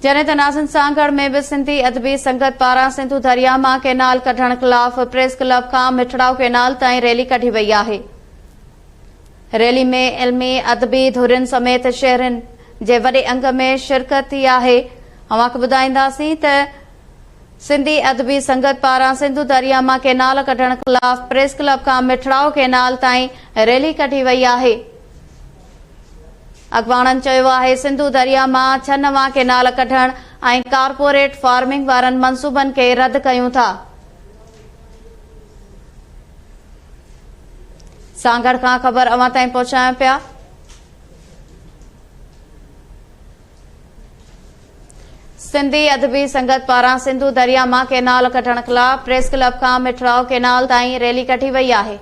जॾहिं त नाज़िन सांगड़ में भी सिंधी अदबी संगत पारां सिंधु दरिया मां केनाल कढण खिलाफ प्रेस क्लब खां मिठड़ाव केनाल ताईं रैली कढी वई आहे। रैली में इल्मी अदबी धुरियुनि समेत शहरनि जे वॾे अंग में शिरकत थी आहे। अवां खे ॿुधाईंदासीं त सिंधी अदबी संगत पारां सिंधु दरिया मां केनाल कढण खिलाफ प्रेस क्लब खां मिठड़ाव केनाल ताईं रैली कढी वई आहे। अॻवाणनि चयो आहे सिंधु दरिया मां 6 नवां केनाल कढण ऐं कारपोरेट फार्मिंग वारनि मंसूबनि खे रद्द कयूं था। सांगड़ खां ख़बर अवां ताईं पहुचायूं पिया। सिंधी अदबी संगत पारां सिंधु दरिया मां केनाल कढण खिलाफ प्रेस क्लब खां मिठड़ाव केनाल ताईं रैली कढी वई आहे।